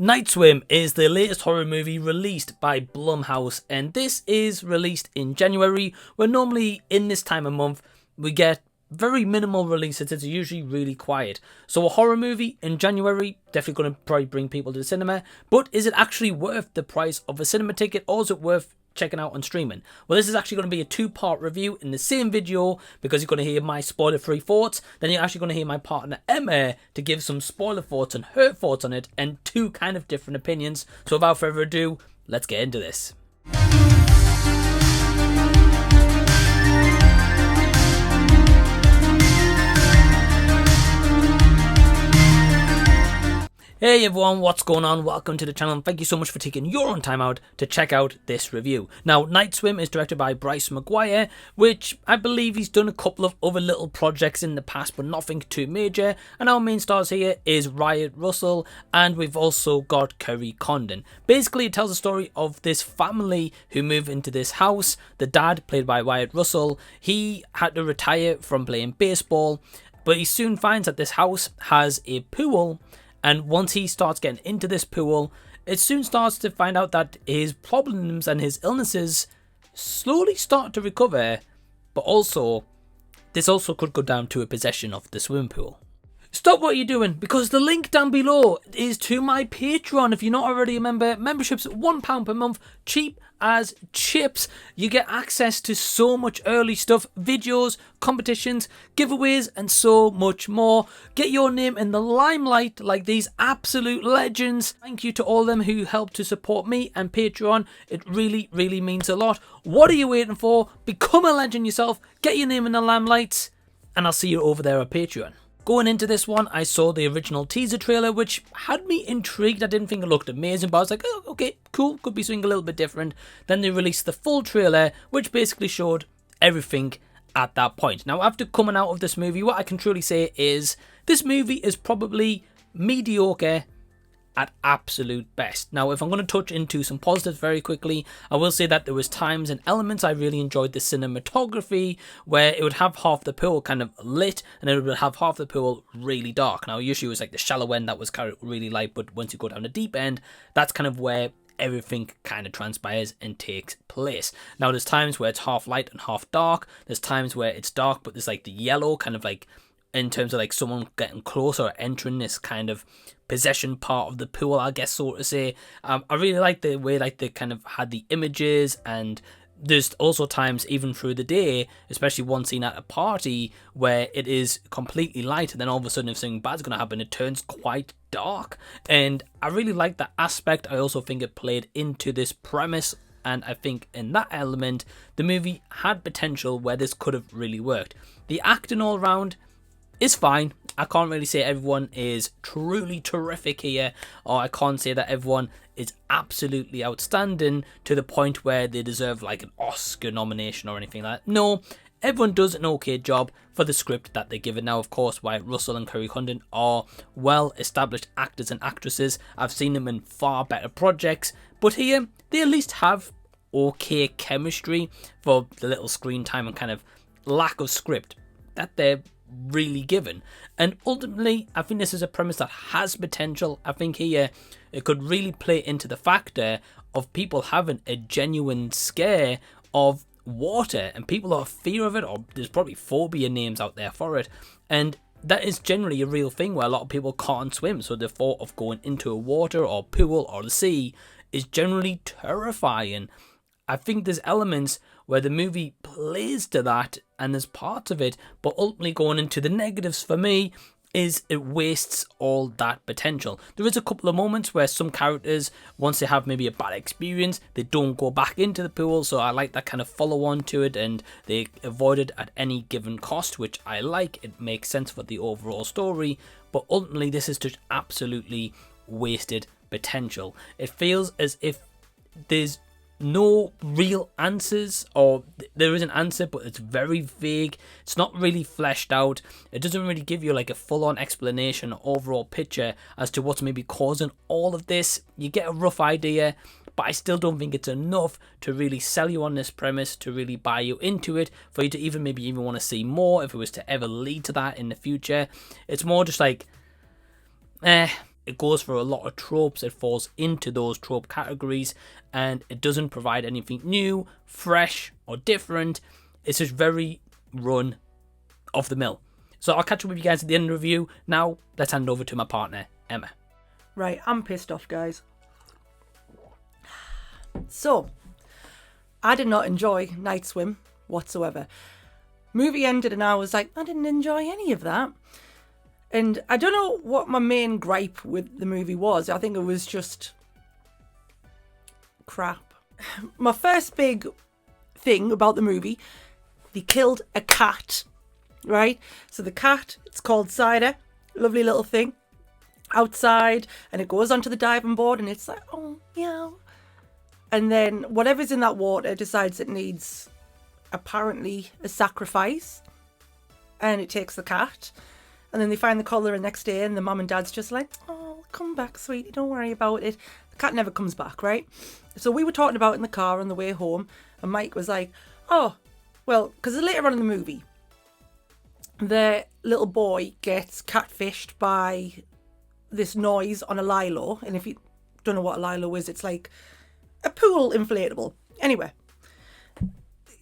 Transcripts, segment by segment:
Night Swim is the latest horror movie released by Blumhouse, and this is released in January, where normally in this time of month we get very minimal releases. It's usually really quiet. So a horror movie in January, definitely going to probably bring people to the cinema, but is it actually worth the price of a cinema ticket, or is it worth checking out on streaming? Well, this is actually going to be a two-part review in the same video, because you're going to hear my spoiler-free thoughts, then you're actually going to hear my partner Emma to give some spoiler thoughts and her thoughts on it, and two kind of different opinions. So without further ado, let's get into this. Hey everyone, what's going on? Welcome to the channel, and thank you so much for taking your own time out to check out this review. Now, Night Swim is directed by Bryce McGuire, which I believe he's done a couple of other little projects in the past, but nothing too major. And our main stars here is Wyatt Russell, and we've also got Kerry Condon. Basically, it tells the story of this family who move into this house. The dad, played by Wyatt Russell, he had to retire from playing baseball, but he soon finds that this house has a pool. And once he starts getting into this pool, it soon starts to find out that his problems and his illnesses slowly start to recover, but also, this also could go down to a possession of the swimming pool. Stop what you're doing, because the link down below is to my Patreon. If you're not already a member, membership's £1 per month, cheap as chips. You get access to so much early stuff, videos, competitions, giveaways, and so much more. Get your name in the limelight like these absolute legends. Thank you to all of them who help to support me and Patreon. It really, really means a lot. What are you waiting for? Become a legend yourself, get your name in the limelight, and I'll see you over there at Patreon. Going into this one, I saw the original teaser trailer, which had me intrigued. I didn't think it looked amazing, but I was like, oh, okay, cool, could be something a little bit different. Then they released the full trailer, which basically showed everything at that point. Now, after coming out of this movie, what I can truly say is this movie is probably mediocre at absolute best. Now, if I'm going to touch into some positives very quickly, I will say that there was times and elements I really enjoyed the cinematography, where it would have half the pool kind of lit and it would have half the pool really dark. Now, usually it was like the shallow end that was kind of really light, but once you go down the deep end, that's kind of where everything kind of transpires and takes place. Now, there's times where it's half light and half dark. There's times where it's dark, but there's like the yellow kind of like in terms of like someone getting closer or entering this kind of possession part of the pool, I guess, so to say. I really like the way like they kind of had the images, and there's also times even through the day, especially one scene at a party where it is completely light, and then all of a sudden if something bad's going to happen, it turns quite dark. And I really like that aspect. I also think it played into this premise, and I think in that element the movie had potential where this could have really worked. The acting all around is fine. I can't really say everyone is truly terrific here, or I can't say that everyone is absolutely outstanding to the point where they deserve like an Oscar nomination or anything like that. No, everyone does an okay job for the script that they're given. Now, of course, Wyatt Russell and Kerry Condon are well-established actors and actresses. I've seen them in far better projects, but here they at least have okay chemistry for the little screen time and kind of lack of script that they're really given. And ultimately, I think this is a premise that has potential. I think here it could really play into the factor of people having a genuine scare of water, and people have fear of it, or there's probably phobia names out there for it, and that is generally a real thing where a lot of people can't swim, so the thought of going into a water or pool or the sea is generally terrifying. I think there's elements where the movie plays to that, and there's parts of it, but ultimately going into the negatives for me is it wastes all that potential. There is a couple of moments where some characters, once they have maybe a bad experience, they don't go back into the pool, so I like that kind of follow on to it, and they avoid it at any given cost, which I like. It makes sense for the overall story, but ultimately this is just absolutely wasted potential. It feels as if there's no real answers, or there is an answer but it's very vague. It's not really fleshed out. It doesn't really give you like a full-on explanation or overall picture as to what's maybe causing all of this. You get a rough idea, but I still don't think it's enough to really sell you on this premise, to really buy you into it, for you to even want to see more if it was to ever lead to that in the future. It's more just like it goes for a lot of tropes. It falls into those trope categories, and it doesn't provide anything new, fresh, or different. It's just very run of the mill. So I'll catch up with you guys at the end of the review. Now, let's hand over to my partner, Emma. Right, I'm pissed off, guys. So, I did not enjoy Night Swim whatsoever. Movie ended and I was like, I didn't enjoy any of that. And I don't know what my main gripe with the movie was. I think it was just crap. My first big thing about the movie, they killed a cat, right? So the cat, it's called Cider, lovely little thing, outside, and it goes onto the diving board and it's like, oh, meow. And then whatever's in that water decides it needs, apparently, a sacrifice, and it takes the cat. And then they find the collar the next day and the mum and dad's just like, oh, come back, sweetie, don't worry about it. The cat never comes back, right? So we were talking about it in the car on the way home, and Mike was like, oh, well, because later on in the movie, the little boy gets catfished by this noise on a lilo. And if you don't know what a lilo is, it's like a pool inflatable. Anyway,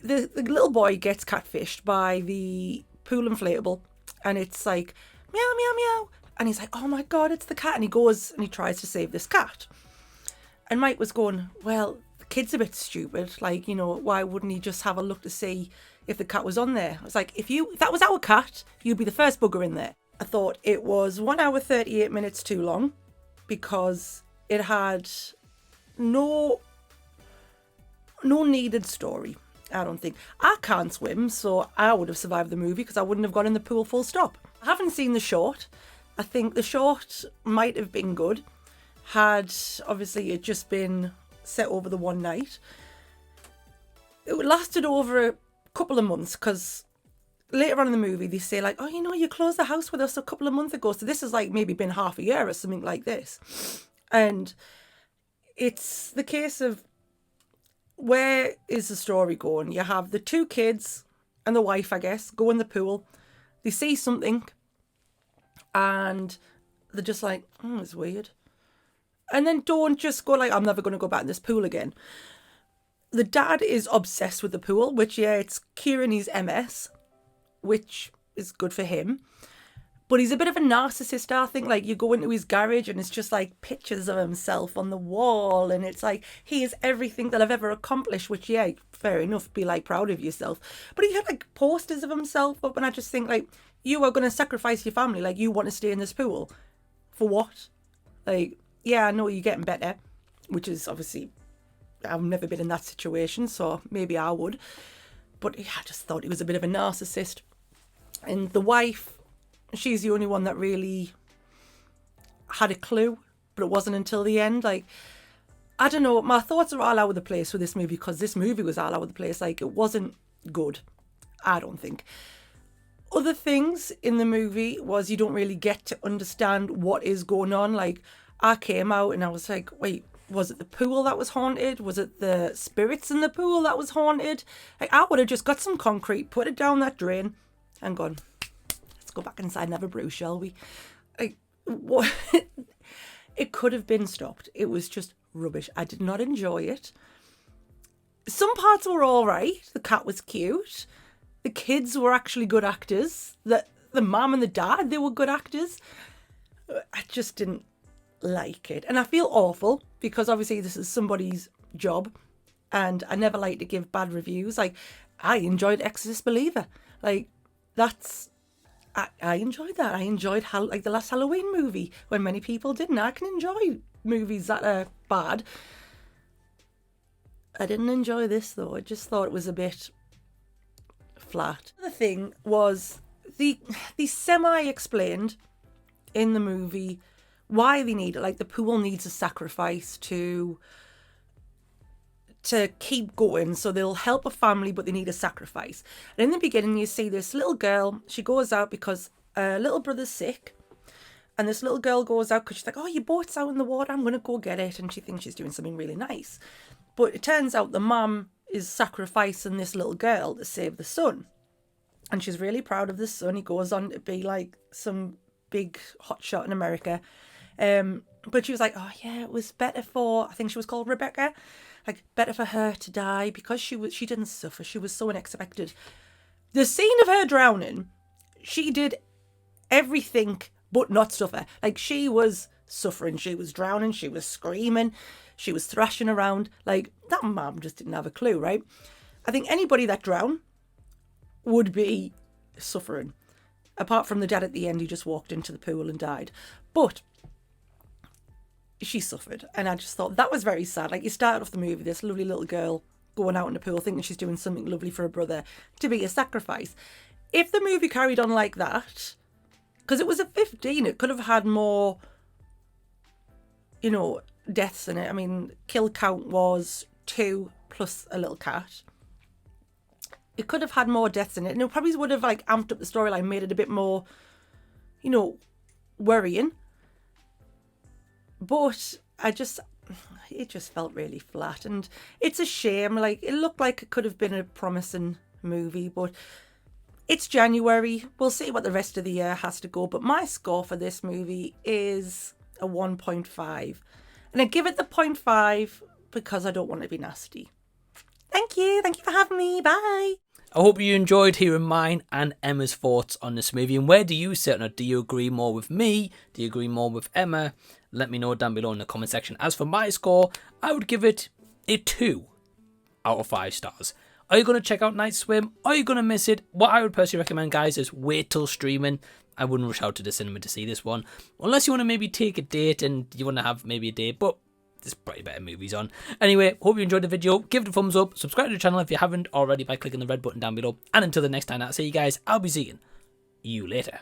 the little boy gets catfished by the pool inflatable, and it's like, meow, meow, meow. And he's like, oh my God, it's the cat. And he goes and he tries to save this cat. And Mike was going, well, the kid's a bit stupid. Like, you know, why wouldn't he just have a look to see if the cat was on there? I was like, if that was our cat, you'd be the first bugger in there. I thought it was 1 hour 38 minutes too long because it had no needed story. I don't think. I can't swim, so I would have survived the movie because I wouldn't have got in the pool full stop. I haven't seen the short. I think the short might have been good had, obviously, it just been set over the one night. It lasted over a couple of months because later on in the movie they say like, oh, you know, you closed the house with us a couple of months ago, so this has like maybe been half a year or something like this. And it's the case of, where is the story going? You have the two kids and the wife, I guess, go in the pool. They see something and they're just like, oh, it's weird. And then don't just go like, I'm never going to go back in this pool again. The dad is obsessed with the pool, which, yeah, it's curing his MS, which is good for him. But he's a bit of a narcissist, I think. Like, you go into his garage and it's just like pictures of himself on the wall. And it's like, he is everything that I've ever accomplished, which, yeah, fair enough, be like proud of yourself. But he had like posters of himself up, and I just think like, you are going to sacrifice your family. Like, you want to stay in this pool. For what? Like, yeah, I know you're getting better, which is obviously, I've never been in that situation, so maybe I would. But yeah, I just thought he was a bit of a narcissist. And the wife, she's the only one that really had a clue, but it wasn't until the end. Like, I don't know, my thoughts are all over the place with this movie because this movie was all over the place. Like, it wasn't good, I don't think. Other things in the movie was you don't really get to understand what is going on. Like, I came out and I was like, wait, was it the pool that was haunted? Was it the spirits in the pool that was haunted? Like, I would have just got some concrete, put it down that drain and gone, go back inside and have a brew, shall we? What? It could have been stopped. It was just rubbish. I did not enjoy it. Some parts were all right. The cat was cute. The kids were actually good actors. The mum and the dad, they were good actors. I just didn't like it. And I feel awful because obviously this is somebody's job and I never like to give bad reviews. Like, I enjoyed Exorcist Believer. Like, I enjoyed that. I enjoyed like the last Halloween movie when many people didn't. I can enjoy movies that are bad. I didn't enjoy this though. I just thought it was a bit flat. The thing was the semi-explained in the movie why they need it. Like, the pool needs a sacrifice to keep going, so they'll help a family, but they need a sacrifice. And in the beginning you see this little girl, she goes out because her little brother's sick, and this little girl goes out because she's like, oh, your boat's out in the water, I'm going to go get it, and she thinks she's doing something really nice. But it turns out the mum is sacrificing this little girl to save the son, and she's really proud of the son. He goes on to be like some big hotshot in America, But she was like, oh yeah, it was better for, I think she was called Rebecca, like better for her to die because she didn't suffer. She was so unexpected. The scene of her drowning, she did everything but not suffer. Like, she was suffering, she was drowning, she was screaming, she was thrashing around. Like, that mum just didn't have a clue, right? I think anybody that drowned would be suffering. Apart from the dad at the end, he just walked into the pool and died. But she suffered, and I just thought that was very sad. Like, you started off the movie, this lovely little girl going out in the pool thinking she's doing something lovely for her brother, to be a sacrifice. If the movie carried on like that, because it was a 15, it could have had more, you know, deaths in it. I mean, kill count was 2 plus a little cat. It could have had more deaths in it, and it probably would have like amped up the storyline, made it a bit more, you know, worrying. But it just felt really flat, and it's a shame. Like, it looked like it could have been a promising movie, but it's January. We'll see what the rest of the year has to go. But my score for this movie is a 1.5. And I give it the 0.5 because I don't want to be nasty. Thank you. Thank you for having me. Bye. I hope you enjoyed hearing mine and Emma's thoughts on this movie. And where do you sit on it? Do you agree more with me? Do you agree more with Emma? Let me know down below in the comment section. As for my score, I would give it a 2 out of 5 stars. Are you going to check out Night Swim? Are you going to miss it? What I would personally recommend, guys, is wait till streaming. I wouldn't rush out to the cinema to see this one. Unless you want to maybe take a date and you want to have maybe a date. But there's probably better movies on. Anyway, hope you enjoyed the video. Give it a thumbs up. Subscribe to the channel if you haven't already by clicking the red button down below. And until the next time, I'll see you guys. I'll be seeing you later.